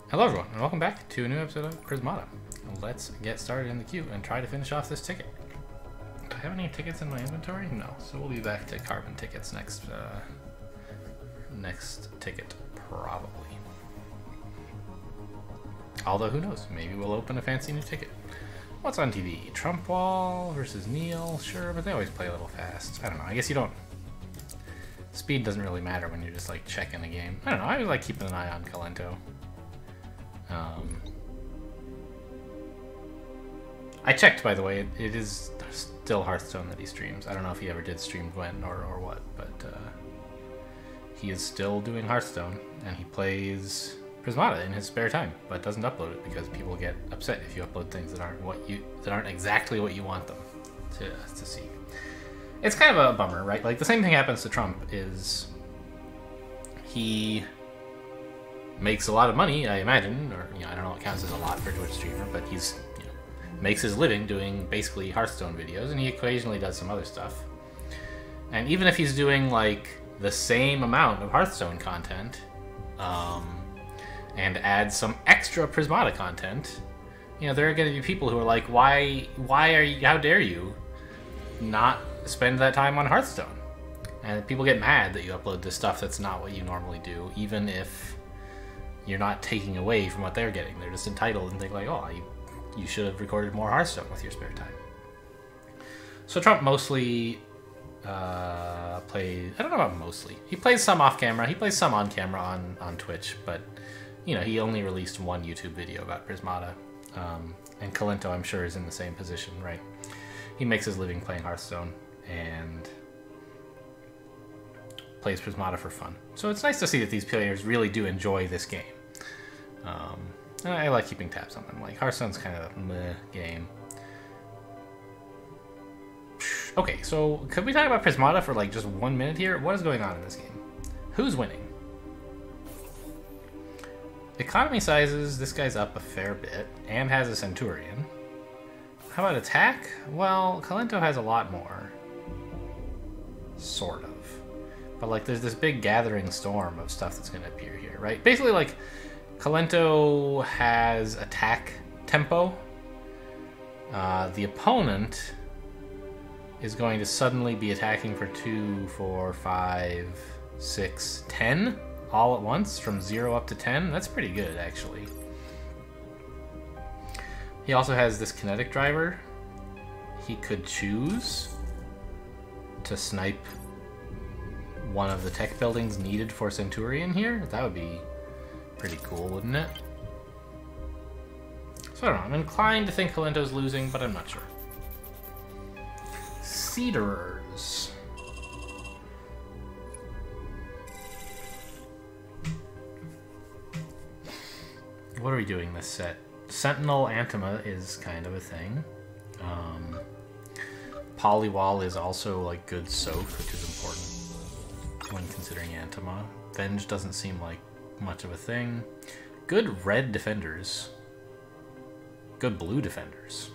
Hello everyone, and welcome back to a new episode of Prismata. Let's get started in the queue and try to finish off this ticket. Do I have any tickets in my inventory? No, so we'll be back to carbon tickets next ticket, probably. Although, who knows, maybe we'll open a fancy new ticket. What's on TV? Trump Wall versus Neil? Sure, but they always play a little fast. I don't know, I guess you don't... Speed doesn't really matter when you're just like checking the game. I don't know, I always like keeping an eye on Kalento. I checked, by the way, it is still Hearthstone that he streams. I don't know if he ever did stream Gwent or what, but he is still doing Hearthstone, and he plays Prismata in his spare time, but doesn't upload it because people get upset if you upload things that aren't exactly what you want them to see. It's kind of a bummer, right? Like the same thing happens to Trump. Is he makes a lot of money, I imagine, or I don't know what counts as a lot for a Twitch streamer, but he's makes his living doing basically Hearthstone videos, and he occasionally does some other stuff. And even if he's doing like the same amount of Hearthstone content, and adds some extra Prismata content, there are going to be people who are like, why are you? How dare you not spend that time on Hearthstone? And people get mad that you upload this stuff that's not what you normally do, even if you're not taking away from what they're getting. They're just entitled and think like, oh, you should have recorded more Hearthstone with your spare time. So Trump mostly plays... I don't know about mostly. He plays some off camera. He plays some on camera on Twitch, but he only released one YouTube video about Prismata. And Kalento, I'm sure, is in the same position, right? He makes his living playing Hearthstone and plays Prismata for fun. So it's nice to see that these players really do enjoy this game. I like keeping tabs on them. Like, Hearthstone's kind of a meh game. Okay, so could we talk about Prismata for like just 1 minute here? What is going on in this game? Who's winning? Economy sizes, this guy's up a fair bit and has a Centurion. How about attack? Well, Kalento has a lot more. Sort of. But like there's this big gathering storm of stuff that's going to appear here, right? Basically like Kalento has attack tempo. The opponent is going to suddenly be attacking for 2, 4, 5, 6, 10 all at once from 0 up to 10. That's pretty good, actually. He also has this kinetic driver. He could choose to snipe one of the tech buildings needed for Centurion here. That would be pretty cool, wouldn't it? So I don't know, I'm inclined to think Kalento's losing, but I'm not sure. Cedarers. What are we doing this set? Sentinel Antima is kind of a thing. Polywall is also like good soak, which is important when considering Antima. Venge doesn't seem like much of a thing. Good red defenders. Good blue defenders.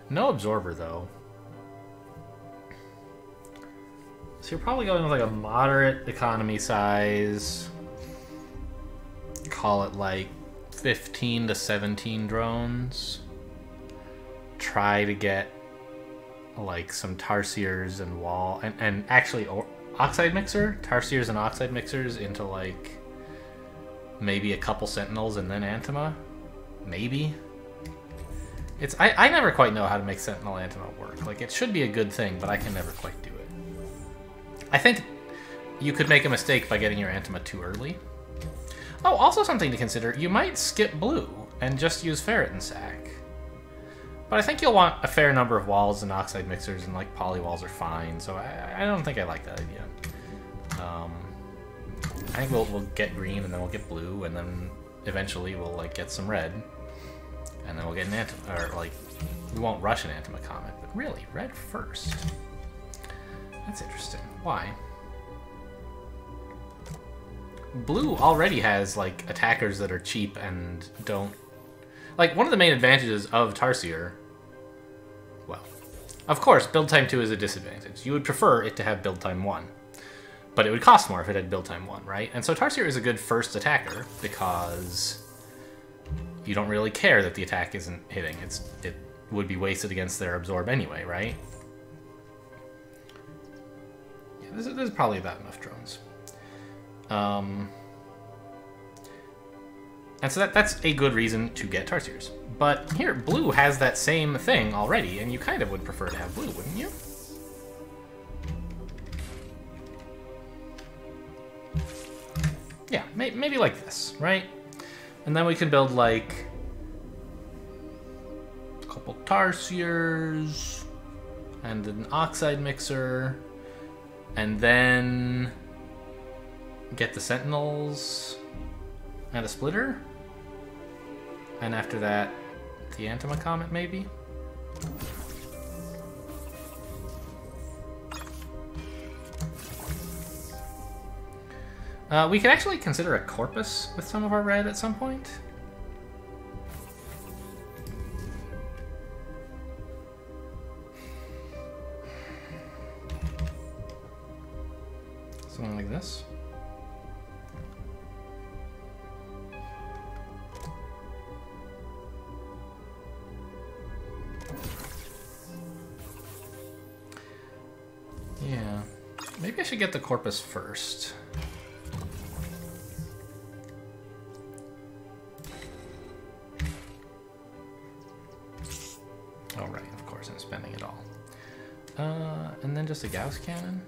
No absorber though. So you're probably going with like a moderate economy size. Call it like 15 to 17 drones. Try to get like some Tarsiers and wall and actually oxide mixer, Tarsiers and oxide mixers into like maybe a couple Sentinels and then Antima. Maybe. I never quite know how to make Sentinel Antima work. Like it should be a good thing, but I can never quite do it. I think you could make a mistake by getting your Antima too early. Oh, also something to consider, you might skip blue and just use Ferret and Sack. But I think you'll want a fair number of walls and oxide mixers, and like poly walls are fine, so I don't think I like that idea. I think we'll get green and then we'll get blue, and then eventually we'll like get some red. And then we'll get an Antima, or like, we won't rush an Antima Comet, but really, red first. That's interesting. Why? Blue already has like attackers that are cheap and don't... Like, one of the main advantages of Tarsier... Well, of course, build time 2 is a disadvantage. You would prefer it to have build time 1. but it would cost more if it had build time 1, right? And so Tarsier is a good first attacker because you don't really care that the attack isn't hitting. It would be wasted against their absorb anyway, right? Yeah, this is probably about enough drones. And so that's a good reason to get Tarsiers. But here, blue has that same thing already, and you kind of would prefer to have blue, wouldn't you? Yeah, maybe like this, right? And then we can build, like, a couple Tarsiers, and an Oxide Mixer, and then get the Sentinels, and a Splitter. And after that, the Antima Comet, maybe? We could actually consider a Corpus with some of our red at some point. Something like this. Yeah, maybe I should get the Corpus first. Oh right, of course I'm spending it all. And then just a Gauss Cannon.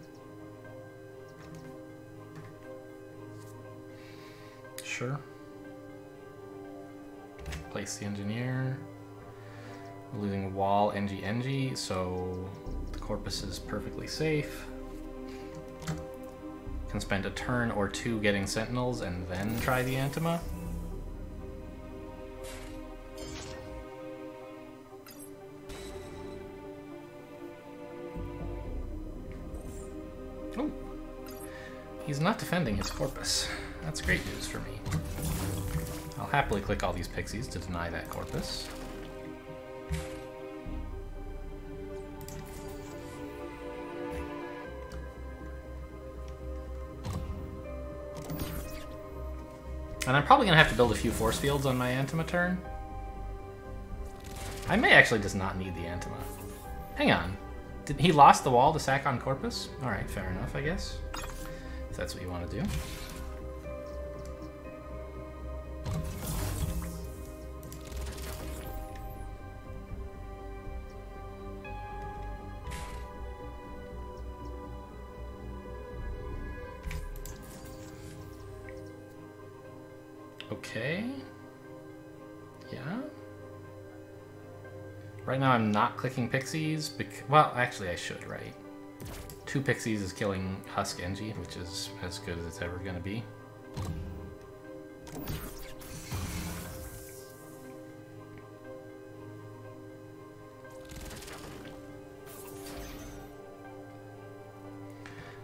Sure. Place the Engineer. We're losing wall NG, so the Corpus is perfectly safe. Can spend a turn or two getting Sentinels and then try the Antima. Oh, he's not defending his Corpus. That's great news for me. I'll happily click all these pixies to deny that Corpus. And I'm probably going to have to build a few force fields on my Antima turn. I may actually just not need the Antima. Hang on. Did he lost the wall to sack on Corpus? Alright, fair enough, I guess. If that's what you want to do. Okay. Yeah. Right now I'm not clicking pixies, well, actually I should, right? 2 pixies is killing Husk Engie, which is as good as it's ever going to be.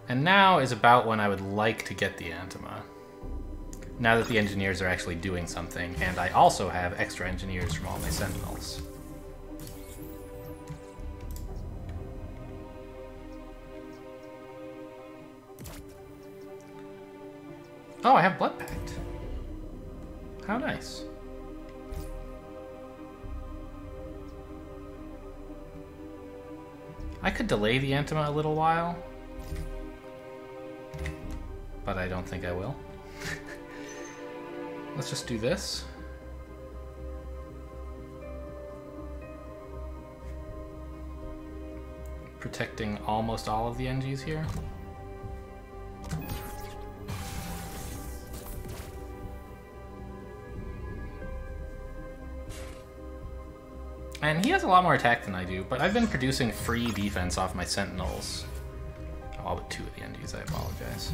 And now is about when I would like to get the Antima. Now that the engineers are actually doing something, and I also have extra engineers from all my Sentinels. Oh, I have Blood Pact. How nice. I could delay the Antima a little while, but I don't think I will. Let's just do this. Protecting almost all of the NGs here. And he has a lot more attack than I do, but I've been producing free defense off my Sentinels. Oh, all but 2 of the NGs, I apologize.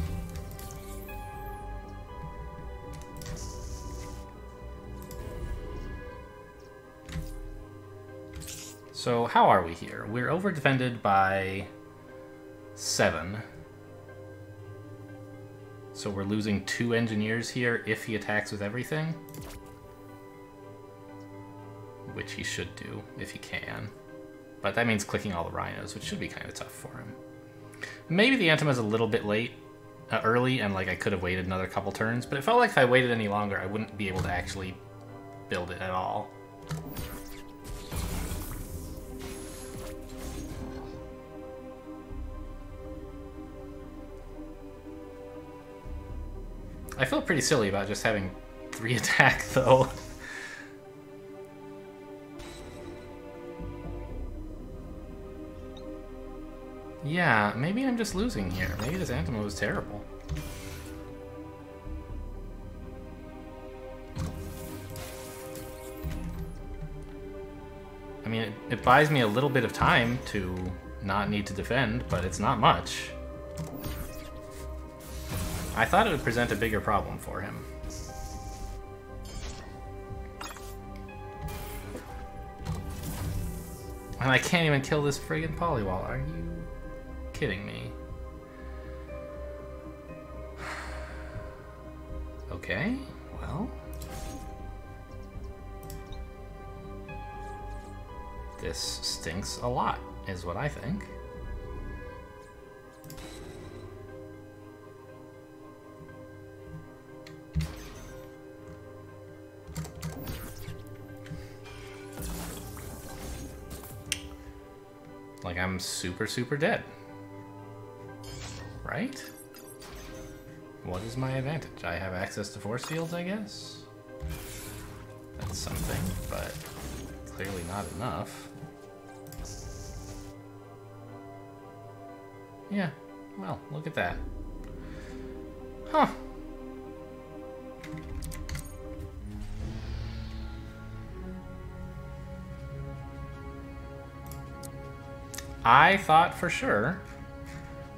So how are we here? We're over defended by 7. So we're losing 2 engineers here if he attacks with everything. Which he should do, if he can. But that means clicking all the rhinos, which should be kind of tough for him. Maybe the Antima's a little bit late. early, and like I could have waited another couple turns, but it felt like if I waited any longer, I wouldn't be able to actually build it at all. I feel pretty silly about just having 3 attack, though. Yeah, maybe I'm just losing here. Maybe this Antima was terrible. I mean, it buys me a little bit of time to not need to defend, but it's not much. I thought it would present a bigger problem for him. And I can't even kill this friggin' Polywall. Are you kidding me? Okay, well. This stinks a lot, is what I think. Like, I'm super, super dead. Right? What is my advantage? I have access to force fields, I guess? That's something, but clearly not enough. Yeah, well, look at that. Huh. I thought for sure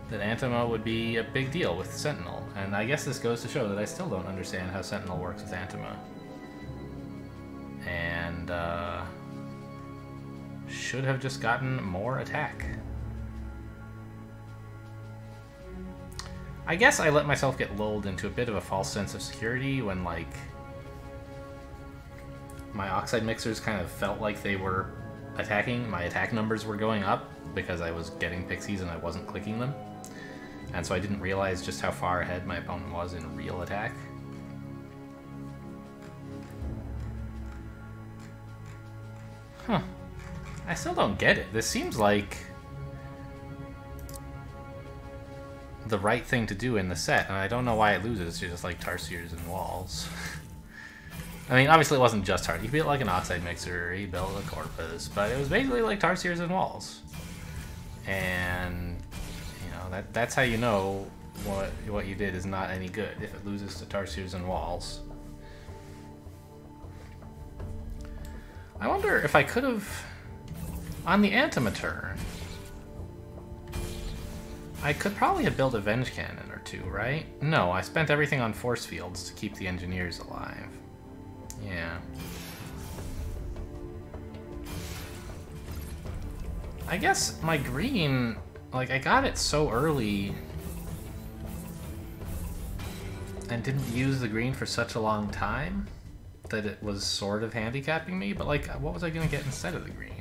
that Antima would be a big deal with Sentinel, and I guess this goes to show that I still don't understand how Sentinel works with Antima. And, should have just gotten more attack. I guess I let myself get lulled into a bit of a false sense of security when, like, my Oxide Mixers kind of felt like they were attacking. My attack numbers were going up because I was getting pixies and I wasn't clicking them. And so I didn't realize just how far ahead my opponent was in real attack. Huh. I still don't get it. This seems like the right thing to do in the set, and I don't know why it loses to just like Tarsiers and Walls. I mean, obviously it wasn't just Tarsiers. You built like an Oxide Mixer, you built a Corpus, but it was basically like Tarsiers and Walls. And, you know, that's how you know what you did is not any good, if it loses to Tarsiers and Walls. I wonder if I could have, on the Antima turn, I could probably have built a Venge Cannon or two, right? No, I spent everything on force fields to keep the engineers alive. Yeah. I guess my green, like, I got it so early and didn't use the green for such a long time that it was sort of handicapping me, but, like, what was I gonna get instead of the green?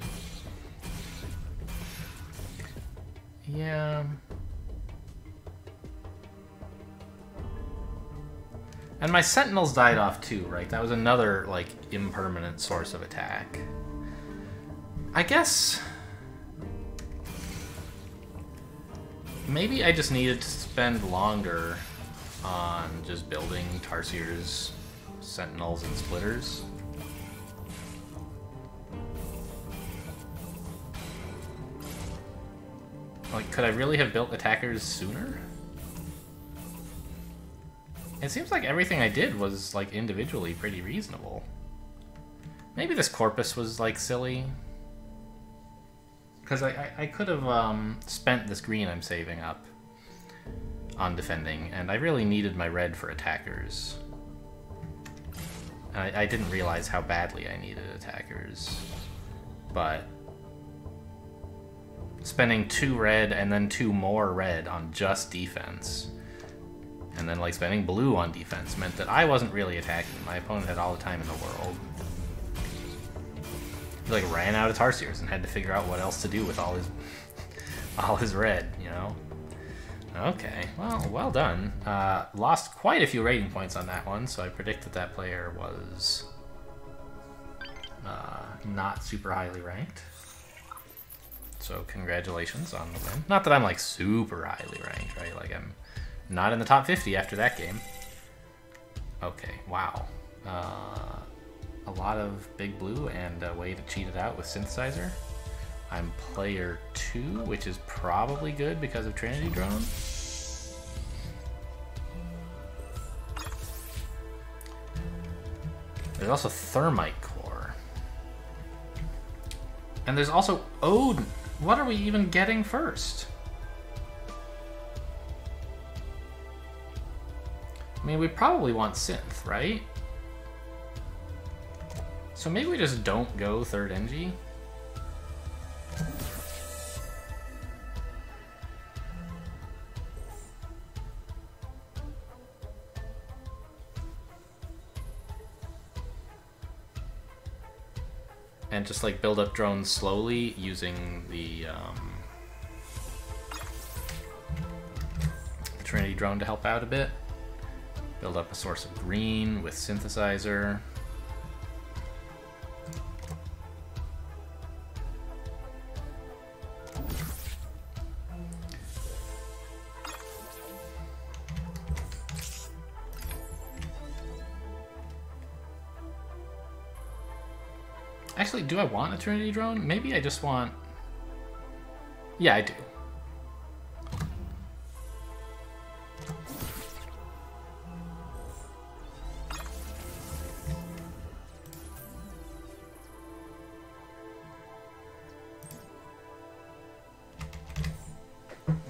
Yeah. And my Sentinels died off too, right? That was another, like, impermanent source of attack. I guess maybe I just needed to spend longer on just building Tarsiers, Sentinels, and Splitters. Like, could I really have built attackers sooner? It seems like everything I did was, like, individually pretty reasonable. Maybe this Corpus was, like, silly. Because I could have spent this green I'm saving up on defending, and I really needed my red for attackers. And I didn't realize how badly I needed attackers. But spending 2 red and then 2 more red on just defense, and then, like, spending blue on defense meant that I wasn't really attacking. My opponent had all the time in the world. He, like, ran out of Tarsiers and had to figure out what else to do with all his red, you know? Okay, well done. Lost quite a few rating points on that one, so I predict that that player was not super highly ranked. So congratulations on the win. Not that I'm like super highly ranked, right? Like I'm not in the top 50 after that game. Okay, wow. A lot of big blue and a way to cheat it out with synthesizer. I'm player 2, which is probably good because of Trinity Drone. There's also Thermite Core. And there's also Odin. What are we even getting first? I mean, we probably want Synth, right? So maybe we just don't go third NG? And just like build up drones slowly using the Trinity Drone to help out a bit. Build up a source of green with synthesizer. Actually, do I want a Trinity Drone? Maybe I just want... Yeah, I do.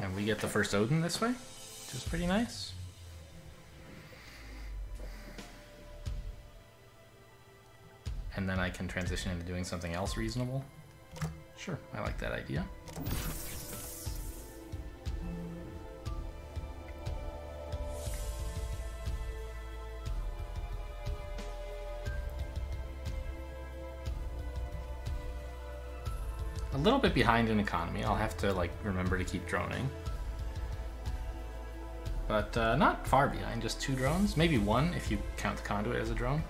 And we get the first Odin this way, which is pretty nice. And then I can transition into doing something else reasonable. Sure, I like that idea. A little bit behind in economy. I'll have to like remember to keep droning. But not far behind, just 2 drones. Maybe 1 if you count the conduit as a drone.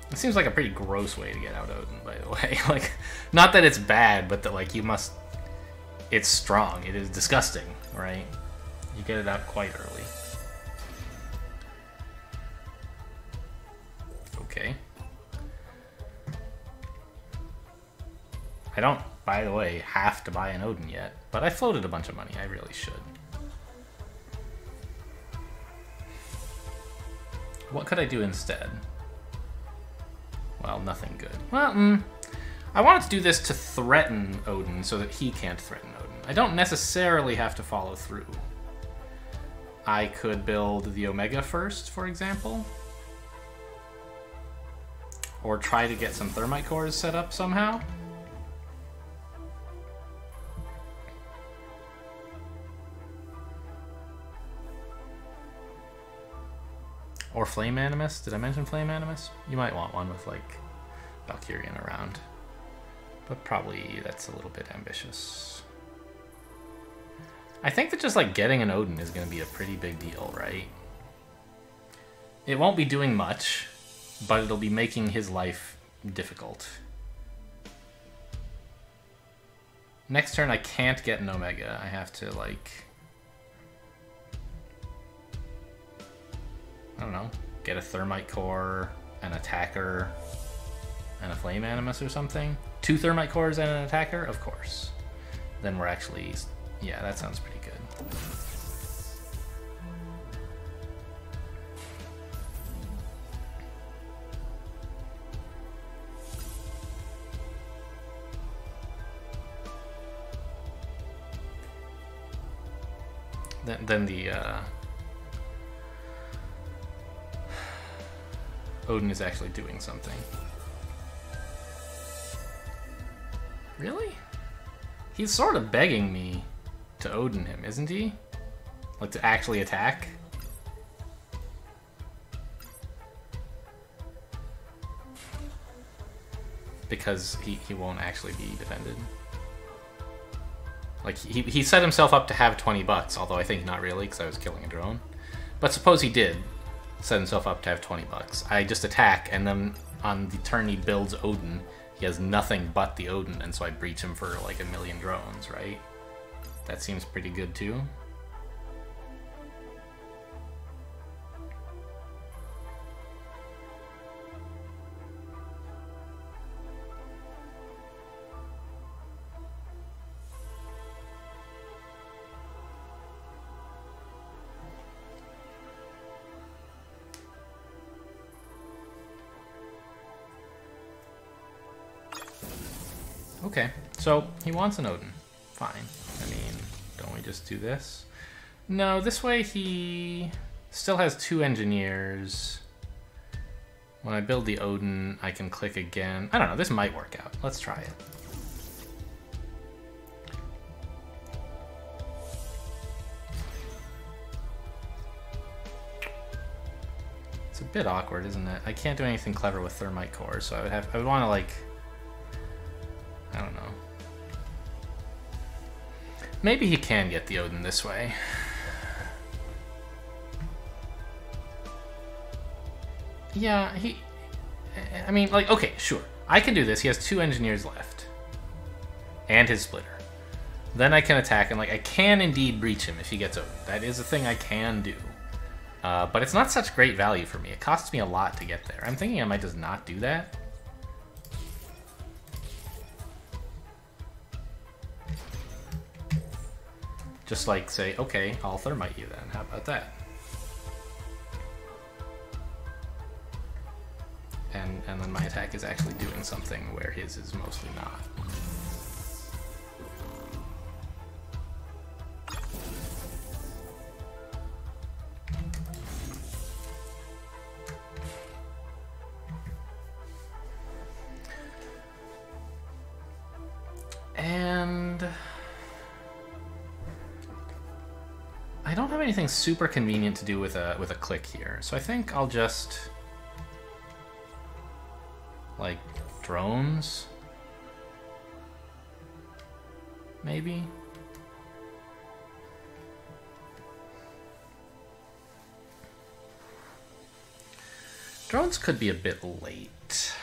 It seems like a pretty gross way to get out Odin, by the way. Like, not that it's bad, but that like you must... It's strong. It is disgusting, right? You get it out quite early. Okay. I don't, by the way, have to buy an Odin yet, but I floated a bunch of money. I really should. What could I do instead? Well, nothing good. Well, I wanted to do this to threaten Odin so that he can't threaten Odin. I don't necessarily have to follow through. I could build the Omega first, for example. Or try to get some thermite cores set up somehow. Or Flame Animus. Did I mention Flame Animus? You might want one with, like, Valkyrian around. But probably that's a little bit ambitious. I think that just, like, getting an Odin is going to be a pretty big deal, right? It won't be doing much, but it'll be making his life difficult. Next turn I can't get an Omega. I have to, like... I don't know, get a Thermite Core, an Attacker, and a Flame Animus or something. 2 Thermite Cores and an Attacker? Of course. Then we're actually... Yeah, that sounds pretty good. Then the... Odin is actually doing something. Really? He's sort of begging me to Odin him, isn't he? Like, to actually attack? Because he won't actually be defended. Like, he set himself up to have 20 bucks, although I think not really, because I was killing a drone. But suppose he did set himself up to have 20 bucks. I just attack, and then on the turn he builds Odin, he has nothing but the Odin, and so I breach him for like 1,000,000 drones, right? That seems pretty good too. Okay, so he wants an Odin. Fine. I mean, don't we just do this? No, this way he still has 2 engineers. When I build the Odin, I can click again. I don't know, this might work out. Let's try it. It's a bit awkward, isn't it? I can't do anything clever with thermite core, so I would want to like, I don't know. Maybe he can get the Odin this way. Yeah, I mean, like, okay, sure. I can do this. He has 2 engineers left. And his splitter. Then I can attack, and, like, I can indeed breach him if he gets Odin. That is a thing I can do. But it's not such great value for me. It costs me a lot to get there. I'm thinking I might just not do that. Just like say, okay, I'll thermite you then. How about that? And then my attack is actually doing something where his is mostly not. And I don't have anything super convenient to do with a click here, so I think I'll just like drones, maybe. Drones could be a bit late.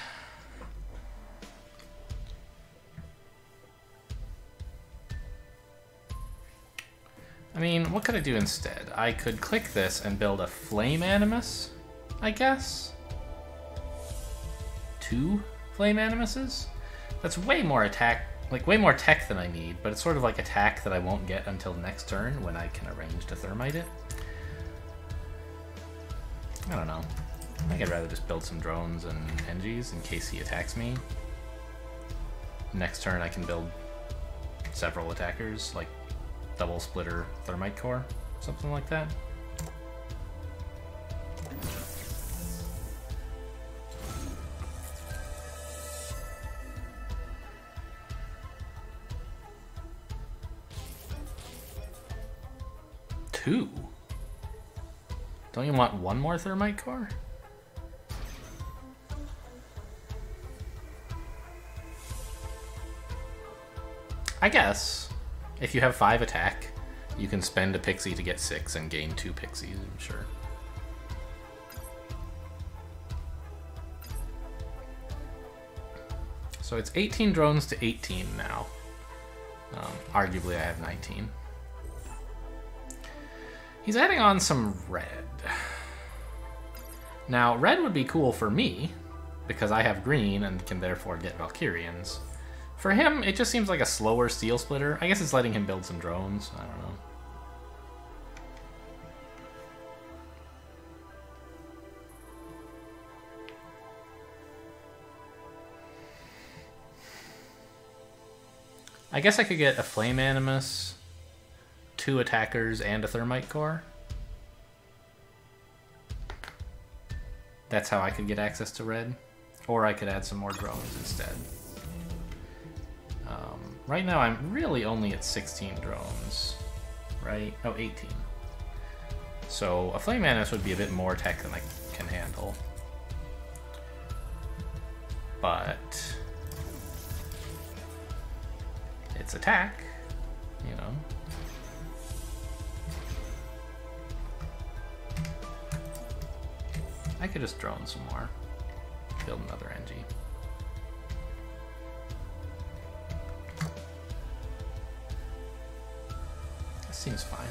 I mean, what could I do instead? I could click this and build a Flame Animus, I guess? 2 Flame Animuses? That's way more attack, like way more tech than I need, but it's sort of like attack that I won't get until next turn when I can arrange to thermite it. I don't know. I think I'd rather just build some drones and Engies in case he attacks me. Next turn I can build several attackers, like double splitter thermite core, something like that. Two? Don't you want 1 more thermite core? I guess. If you have 5 attack, you can spend a pixie to get 6 and gain 2 pixies, I'm sure. So it's 18 drones to 18 now. Arguably I have 19. He's adding on some red. Now, red would be cool for me, because I have green and can therefore get Valkyrians. For him, it just seems like a slower steel splitter. I guess it's letting him build some drones. I don't know. I guess I could get a Flame Animus, 2 attackers, and a thermite core. That's how I could get access to red. Or I could add some more drones instead. Right now I'm really only at 16 drones, right? Oh, 18. So a Flame Animus would be a bit more tech than I can handle. But its attack you know. I could just drone some more. Build another NG. This seems fine.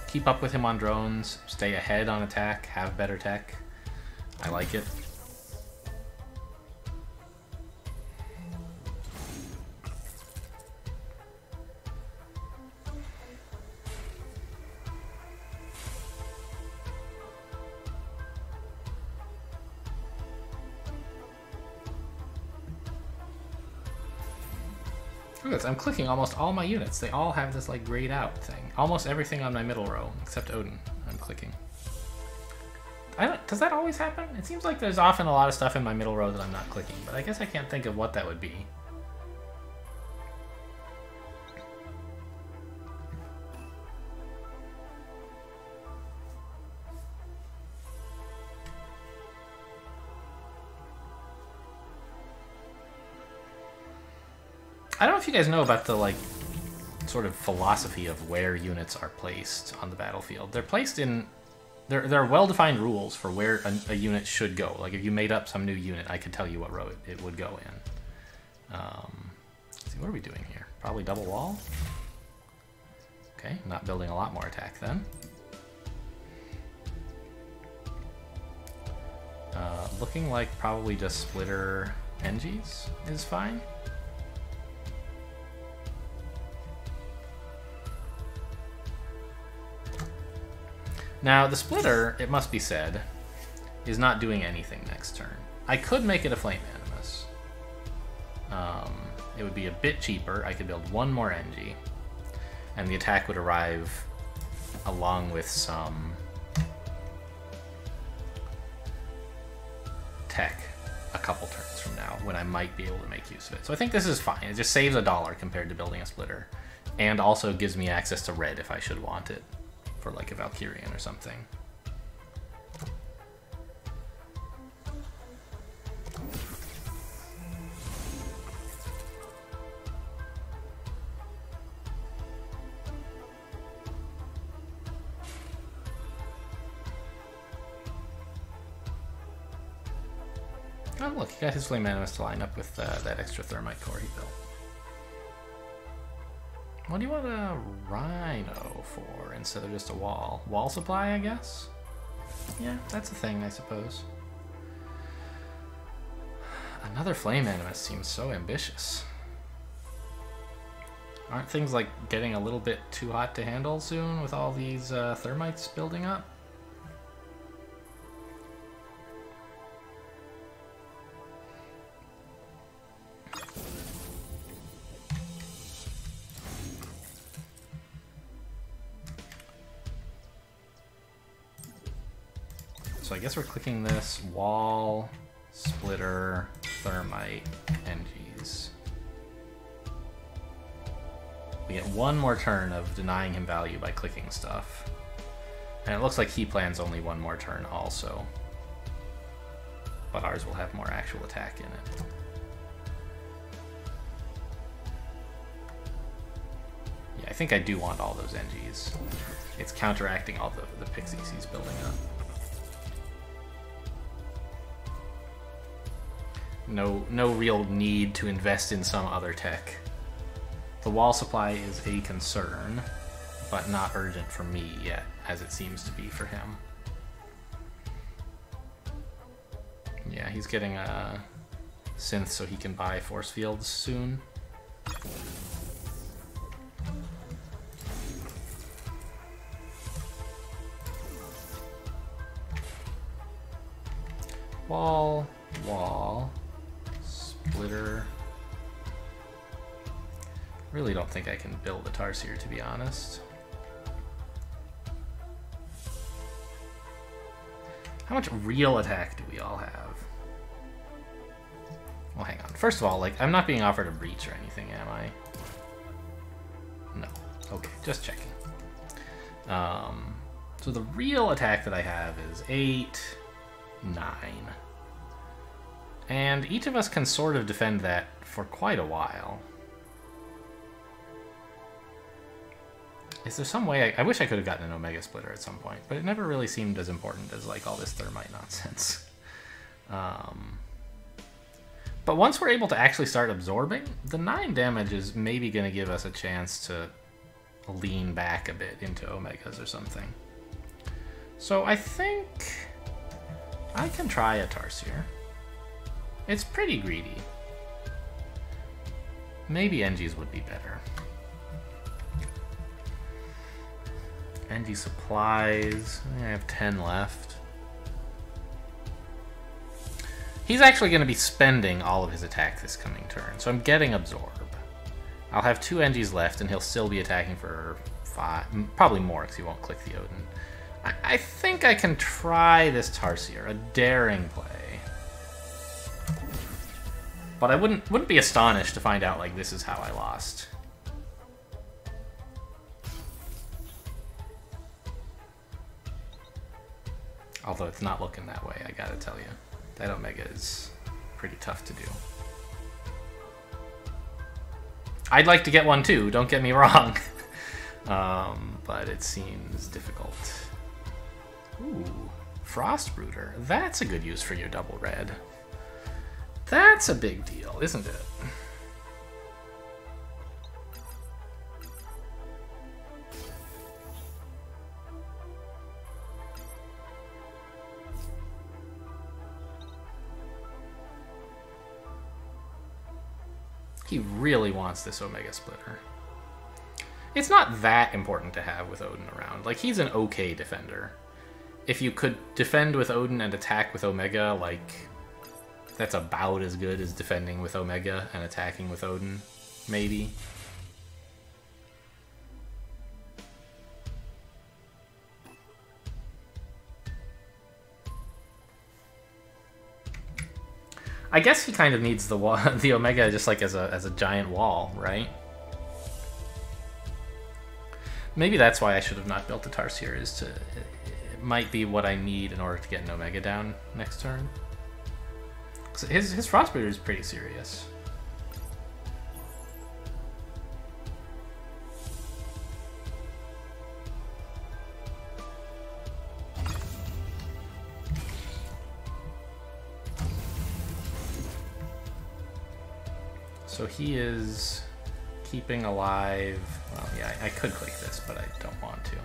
Keep up with him on drones, stay ahead on attack, have better tech. I like it. Look at this, I'm clicking almost all my units. They all have this like grayed out thing. Almost everything on my middle row, except Odin, I'm clicking. Does that always happen? It seems like there's often a lot of stuff in my middle row that I'm not clicking, but I guess I can't think of what that would be. I don't know if you guys know about the, like, sort of philosophy of where units are placed on the battlefield. They're placed in... There are well-defined rules for where a unit should go. Like, if you made up some new unit, I could tell you what row it would go in. Let's see, what are we doing here? Probably double wall? Okay, not building a lot more attack then. Looking like probably just splitter NGs is fine. Now, the splitter, it must be said, is not doing anything next turn. I could make it a Flame Animus. It would be a bit cheaper. I could build one more NG, and the attack would arrive along with some tech a couple turns from now, when I might be able to make use of it. So I think this is fine. It just saves $1 compared to building a splitter, and also gives me access to red if I should want it. For like a Valkyrian or something. Oh look, he got his Flame Animus to line up with that extra Thermite core he built. What do you want a Rhino for instead of just a wall? Wall supply, I guess? Yeah, that's a thing, I suppose. Another Flame Animus seems so ambitious. Aren't things like getting a little bit too hot to handle soon with all these Thermites building up? So I guess we're clicking this wall, splitter, thermite, NGs. We get one more turn of denying him value by clicking stuff. And it looks like he plans only one more turn also. But ours will have more actual attack in it. Yeah, I think I do want all those NGs. It's counteracting all the pixies he's building up. No real need to invest in some other tech. The wall supply is a concern, but not urgent for me yet, as it seems to be for him. Yeah, he's getting a synth so he can buy force fields soon. Wall, wall, splitter. Really don't think I can build a Tarsier, to be honest. How much real attack do we all have? Well, hang on. First of all, like, I'm not being offered a breach or anything, am I? No. Okay, just checking. So the real attack that I have is 8, 9. And each of us can sort of defend that for quite a while. Is there some way... I wish I could have gotten an Omega Splitter at some point, but it never really seemed as important as, like, all this Thermite nonsense. But once we're able to actually start absorbing, the 9 damage is maybe going to give us a chance to lean back a bit into Omegas or something. So I think I can try a Tarsier. It's pretty greedy. Maybe Engis would be better. Engi supplies. I have 10 left. He's actually going to be spending all of his attack this coming turn, so I'm getting Absorb. I'll have 2 Engis left, and he'll still be attacking for 5, probably more because he won't click the Odin. I think I can try this Tarsier, a daring play. But I wouldn't be astonished to find out, like, this is how I lost. Although it's not looking that way, I gotta tell you. That Omega is pretty tough to do. I'd like to get one too, don't get me wrong. But it seems difficult. Ooh, Frostbrooder. That's a good use for your double red. That's a big deal, isn't it? He really wants this Omega Splitter. It's not that important to have with Odin around. Like, he's an okay defender. If you could defend with Odin and attack with Omega, like, that's about as good as defending with Omega and attacking with Odin, maybe. I guess he kind of needs the the Omega just like as a giant wall, right? Maybe that's why I should have not built the Tarsier, is to... It might be what I need in order to get an Omega down next turn. His Frostbrooder is pretty serious. So he is keeping alive... Well, yeah, I could click this, but I don't want to.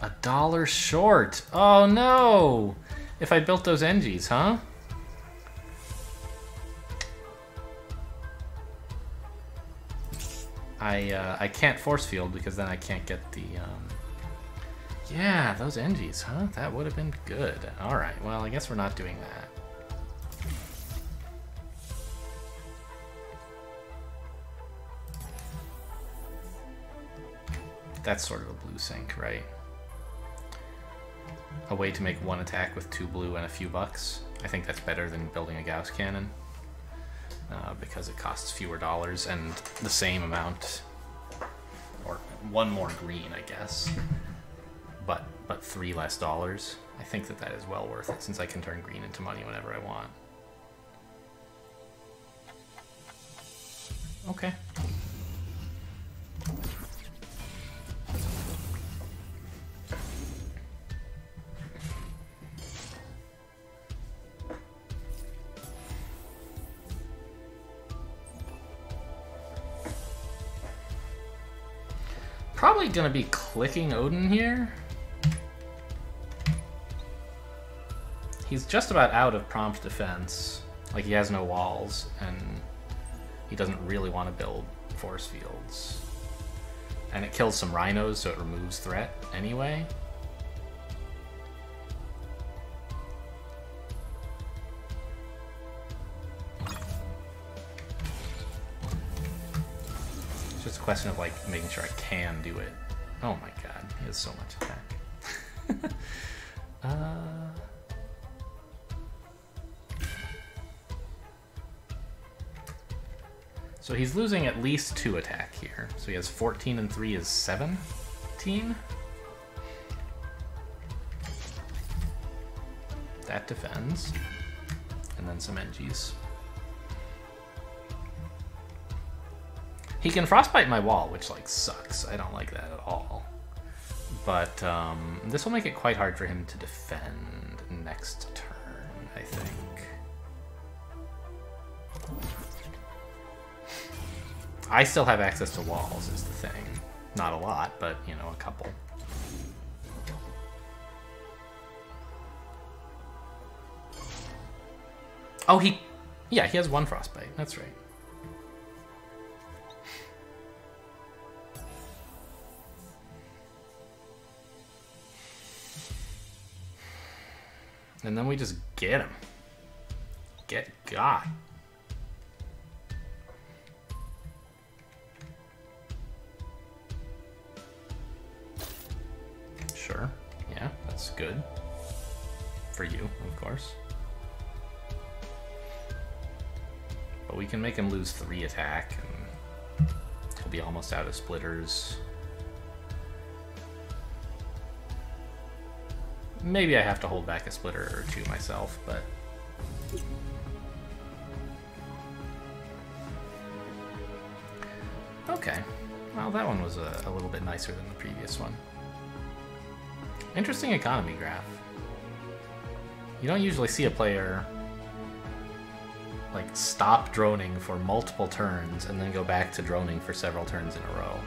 $1 short! Oh no! If I built those Engis, huh? I can't force field because then I can't get the... Yeah, those Engis, huh? That would have been good. Alright, well, I guess we're not doing that. That's sort of a blue sync, right? A way to make one attack with 2 blue and a few bucks. I think that's better than building a Gauss cannon. Because it costs fewer dollars and the same amount, or 1 more green, I guess. But 3 less dollars. I think that is well worth it, since I can turn green into money whenever I want. Okay. Probably gonna be clicking Odin here. He's just about out of prompt defense. Like, he has no walls, and he doesn't really want to build force fields. And it kills some rhinos, so it removes threat anyway. It's just a question of, like, making sure I can do it. Oh my god, he has so much attack. So he's losing at least 2 attack here. So he has 14 and 3 is 17. That defends. then some NGs. He can frostbite my wall, which like sucks. I don't like that at all. But this will make it quite hard for him to defend next turn, I think. I still have access to walls is the thing. Not a lot, but you know, a couple. Oh, yeah, he has one frostbite. That's right. And then we just get him. Get God. Sure. Yeah, that's good. For you, of course. But we can make him lose 3 attack, and he'll be almost out of splitters. Maybe I have to hold back a splitter or 2 myself, but... Okay. Well, that one was a little bit nicer than the previous one. Interesting economy graph. You don't usually see a player like stop droning for multiple turns and then go back to droning for several turns in a row.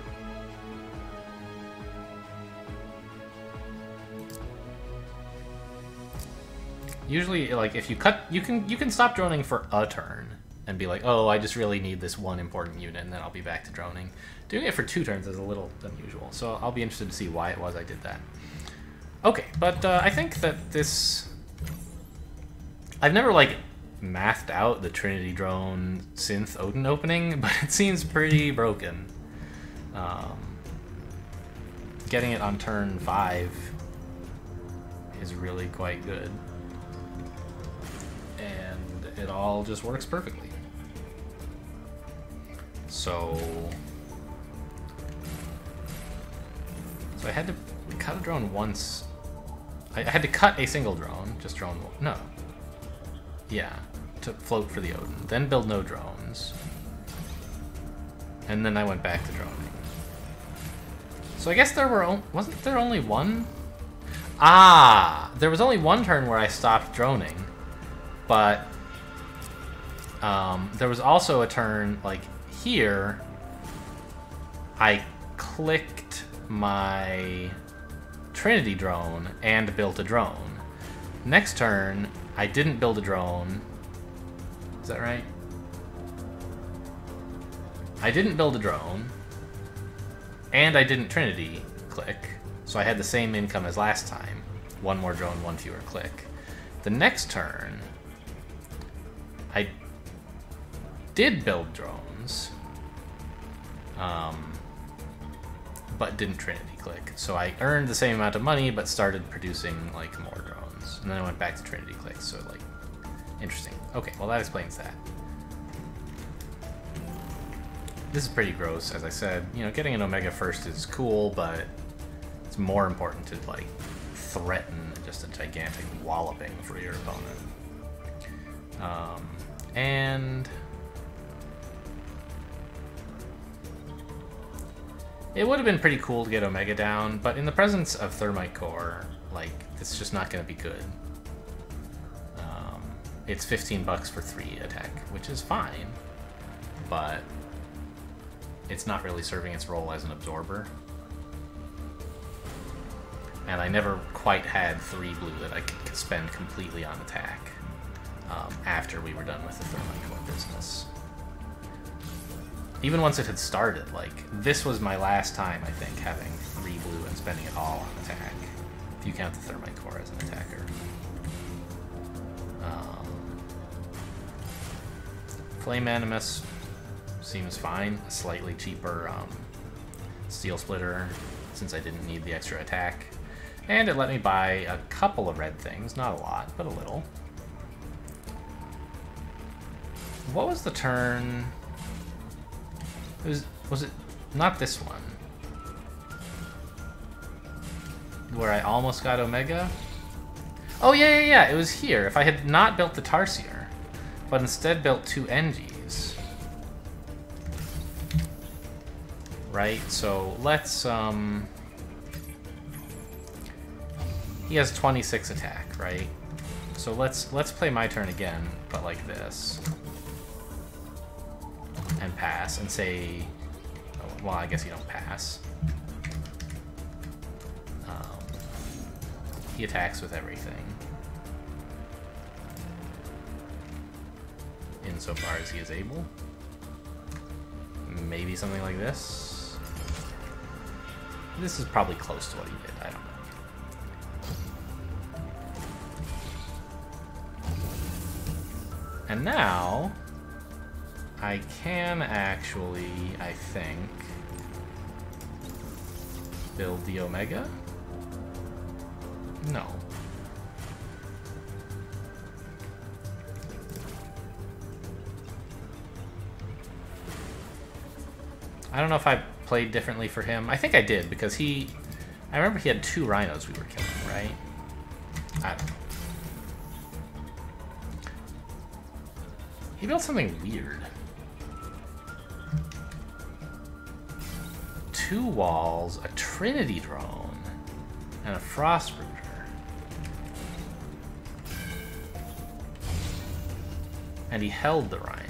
Usually, like, if you cut, you can stop droning for a turn and be like, oh, I just really need this one important unit, and then I'll be back to droning. Doing it for 2 turns is a little unusual, so I'll be interested to see why it was I did that. Okay, but I think that this... I've never, like, mathed out the Trinity Drone Synth Odin opening, but it seems pretty broken. Getting it on turn 5 is really quite good. And it all just works perfectly. So I had to cut a drone once. I had to cut a single drone, just drone one. No. Yeah, to float for the Odin. Then build no drones. And then I went back to droning. So I guess there were, wasn't there only one? Ah, there was only one turn where I stopped droning. But there was also a turn, like here, I clicked my Trinity drone and built a drone. Next turn, I didn't build a drone. Is that right? I didn't build a drone, and I didn't Trinity click, so I had the same income as last time. 1 more drone, 1 fewer click. The next turn, I did build drones, but didn't Trinity click. So I earned the same amount of money, but started producing like more drones. And then I went back to Trinity click, so like, interesting. Okay, well that explains that. This is pretty gross, as I said. You know, getting an Omega first is cool, but it's more important to like threaten just a gigantic walloping for your opponent. And it would have been pretty cool to get Omega down, but in the presence of Thermite Core, like, it's just not going to be good. It's $15 for 3 attack, which is fine, but it's not really serving its role as an absorber. And I never quite had 3 blue that I could spend completely on attack after we were done with the Thermite Core business. Even once it had started, like, this was my last time, I think, having 3 blue and spending it all on attack, if you count the Thermite Core as an attacker. Flame Animus seems fine. A slightly cheaper Steel Splitter, since I didn't need the extra attack. And it let me buy a couple of red things. Not a lot, but a little. What was the turn? Was it not this one? Where I almost got Omega? Oh, yeah. It was here. If I had not built the Tarsier, but instead built 2 NGs. Right, so let's, he has 26 attack, right? So let's play my turn again, but like this. And pass, and say, oh, well, I guess you don't pass. He attacks with everything. Insofar as he is able. Maybe something like this. This is probably close to what he did, I don't know. And now, I can actually, I think, build the Omega? No. I don't know if I played differently for him. I think I did, because I remember he had 2 rhinos we were killing, right? I don't know. He built something weird. 2 walls, a Trinity drone, and a Frost Router. And he held the Rhino.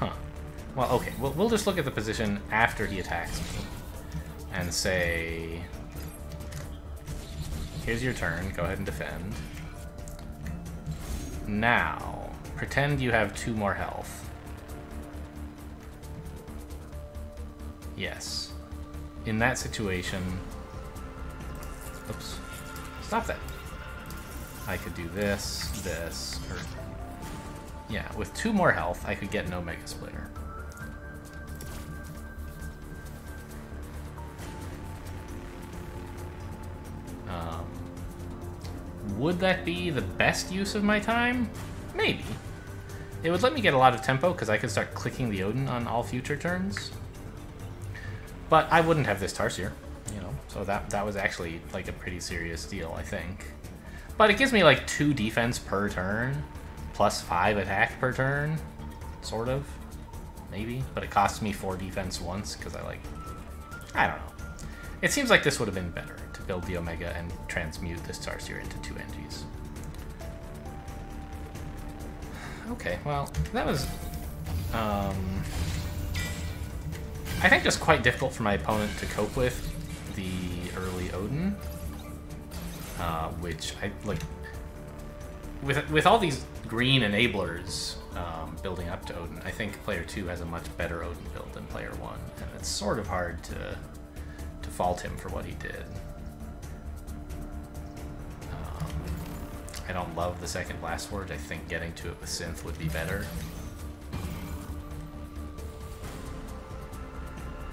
Huh. Well, okay. We'll just look at the position after he attacks me. And say, here's your turn, go ahead and defend. Now, pretend you have 2 more health. Yes. In that situation, oops, stop that. I could do this, or, yeah, with 2 more health, I could get no Mega Splitter. Would that be the best use of my time? Maybe. It would let me get a lot of tempo because I could start clicking the Odin on all future turns. But I wouldn't have this Tarsier, you know, so that was actually like a pretty serious deal, I think. But it gives me like 2 defense per turn, plus 5 attack per turn, sort of, maybe. But it costs me 4 defense once because I don't know. It seems like this would have been better to build the Omega and transmute this Tarsier into 2 NGs. Okay, well, that was, I think just quite difficult for my opponent to cope with the early Odin, which I, like, with all these green enablers building up to Odin, I think player 2 has a much better Odin build than player 1, and it's sort of hard to fault him for what he did. I don't love the second Blast Forge. I think getting to it with Synth would be better.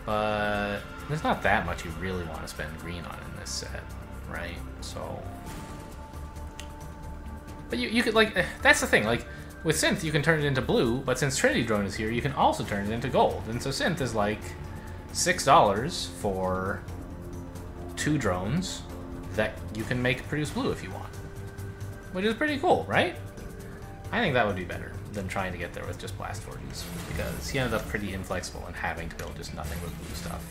But there's not that much you really want to spend green on in this set, right? So, but you could, like, that's the thing, like, with Synth you can turn it into blue, but since Trinity Drone is here, you can also turn it into gold. And so Synth is like $6 for 2 drones that you can make produce blue if you want. Which is pretty cool, right? I think that would be better than trying to get there with just Blast Forges, because he ended up pretty inflexible and having to build just nothing but blue stuff.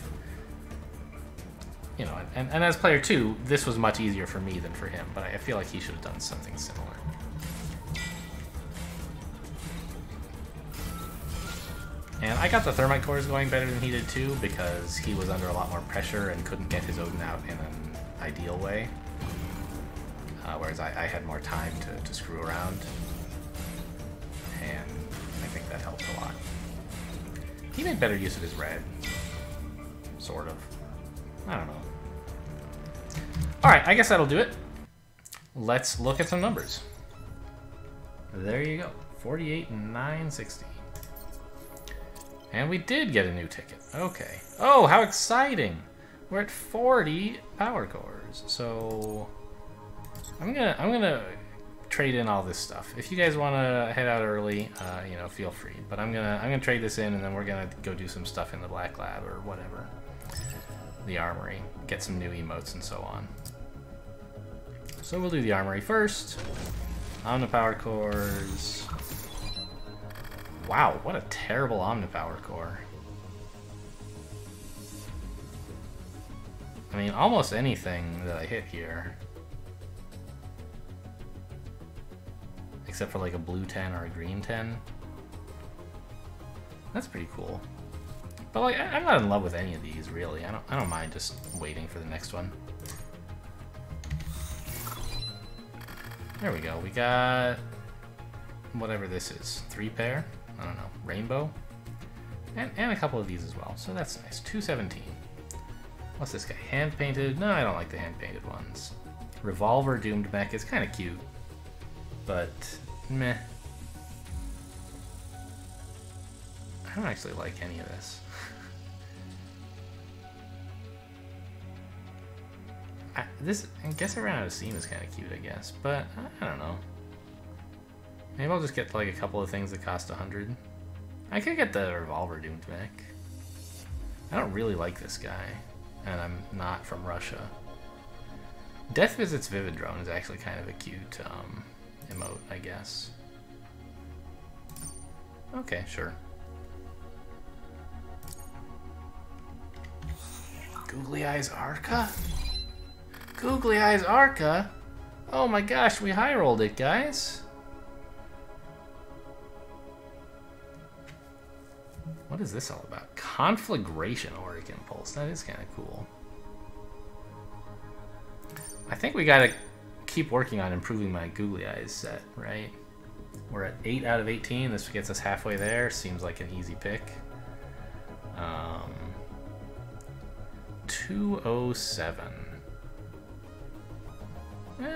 You know, and as player 2, this was much easier for me than for him, but I feel like he should have done something similar. And I got the Thermite cores going better than he did too, because he was under a lot more pressure and couldn't get his Odin out in an ideal way. Whereas I had more time to screw around. And I think that helped a lot. He made better use of his red. Sort of. I don't know. Alright, I guess that'll do it. Let's look at some numbers. There you go. 48,960. And we did get a new ticket. Okay. Oh, how exciting! We're at 40 power cores. So I'm gonna trade in all this stuff. If you guys want to head out early, you know, feel free. But I'm gonna trade this in, and then we're gonna go do some stuff in the Black Lab or whatever. the armory, get some new emotes and so on. So we'll do the armory first. Omnipower cores. Wow, what a terrible Omnipower core. I mean, almost anything that I hit here. Except for like a blue 10 or a green 10. That's pretty cool. But like, I'm not in love with any of these, really. I don't mind just waiting for the next one. There we go. We got whatever this is. 3 pair? I don't know. Rainbow? And a couple of these as well. So that's nice. 217. What's this guy? Hand painted? No, I don't like the hand painted ones. Revolver Doomed Mech is kind of cute. But, meh. I don't actually like any of this. I guess I ran out of steam is kind of cute, I guess, but I don't know. Maybe I'll just get like a couple of things that cost 100. I could get the Revolver Doomed Mech. I don't really like this guy, and I'm not from Russia. Death Visits Vivid Drone is actually kind of a cute emote, I guess. Okay, sure. Googly Eyes Arca? Googly Eyes Arca? Oh my gosh, we high rolled it, guys. What is this all about? Conflagration Auric Impulse. That is kind of cool. I think we gotta keep working on improving my Googly Eyes set, right? We're at 8 out of 18. This gets us halfway there. Seems like an easy pick. 207.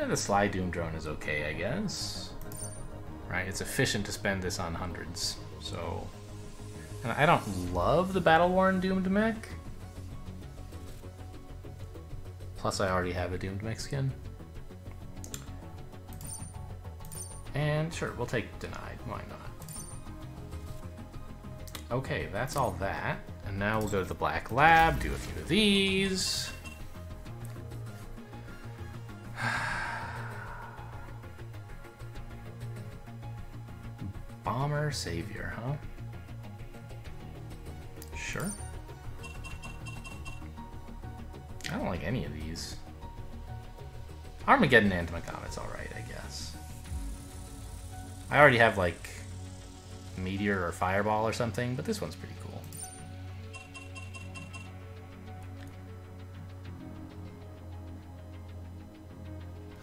The Sly Doom Drone is okay, I guess. Right, it's efficient to spend this on hundreds. So, and I don't love the Battle-Worn Doomed Mech. Plus, I already have a Doomed Mech skin. And sure, we'll take Denied. Why not? Okay, that's all that. And now we'll go to the Black Lab, do a few of these. Bomber Savior, huh? Sure. I don't like any of these. Armageddon Antima Comet's alright, I guess. I already have, like, Meteor or Fireball or something, but this one's pretty cool.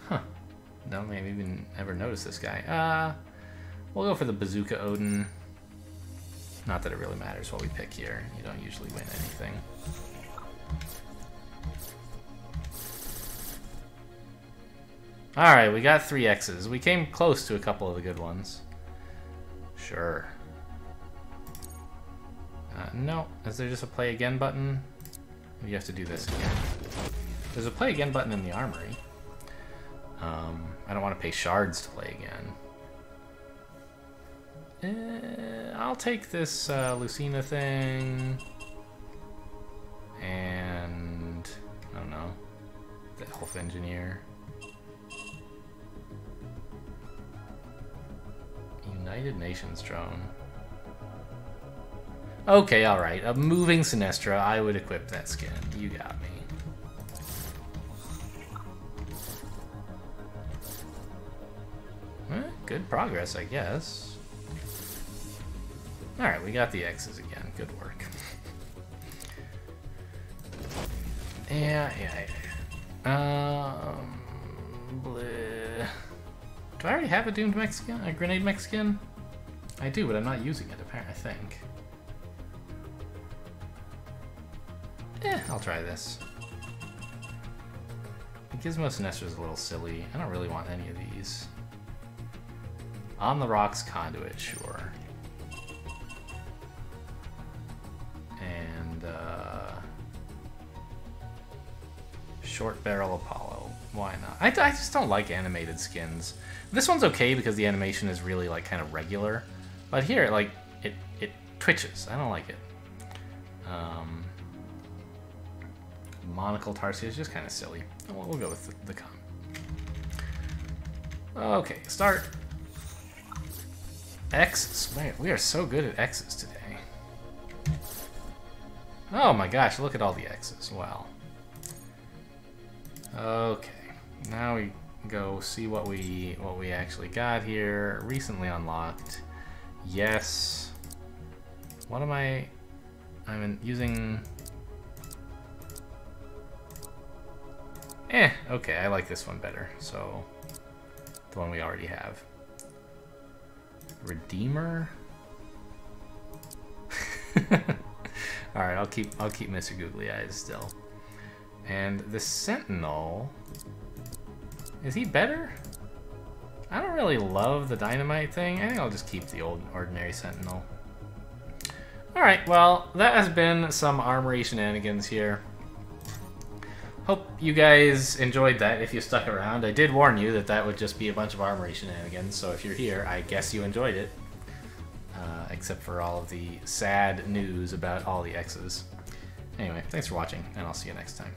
Huh. Don't think I've even ever noticed this guy. We'll go for the Bazooka Odin. Not that it really matters what we pick here. You don't usually win anything. Alright, we got 3 X's. We came close to a couple of the good ones. Sure. No. Is there just a play again button? You have to do this again. There's a play again button in the armory. I don't want to pay shards to play again. I'll take this Lucina thing. And I don't know. The Elf Engineer. United Nations drone. Okay, alright. A moving Sinestra. I would equip that skin. You got me. Good progress, I guess. Alright, we got the X's again. Good work. Yeah. Bleh. Do I already have a Doomed Mech skin? A Grenade Mech skin? I do, but I'm not using it, apparently, I think. I'll try this. Gizmo Sinestra's a little silly. I don't really want any of these. On the Rocks Conduit, sure. And, Short Barrel Apollo. Why not? I just don't like animated skins. This one's okay because the animation is really, like, kind of regular. But here, like, it twitches. I don't like it. Monocle Tarsier is just kind of silly. We'll go with the com. Okay, start. X. Man, we are so good at X's today. Oh my gosh, look at all the X's. Wow. Okay, now we go see what we actually got here. Recently unlocked. Yes. What am I? I'm using. Okay, I like this one better. So the one we already have. Redeemer. All right, I'll keep Mr. Googly Eyes still. And the Sentinel, is he better? I don't really love the dynamite thing. I think I'll just keep the old ordinary Sentinel. All right, well, that has been some armory shenanigans here. Hope you guys enjoyed that if you stuck around. I did warn you that that would just be a bunch of armory shenanigans, so if you're here, I guess you enjoyed it. Except for all of the sad news about all the X's. Anyway, thanks for watching, and I'll see you next time.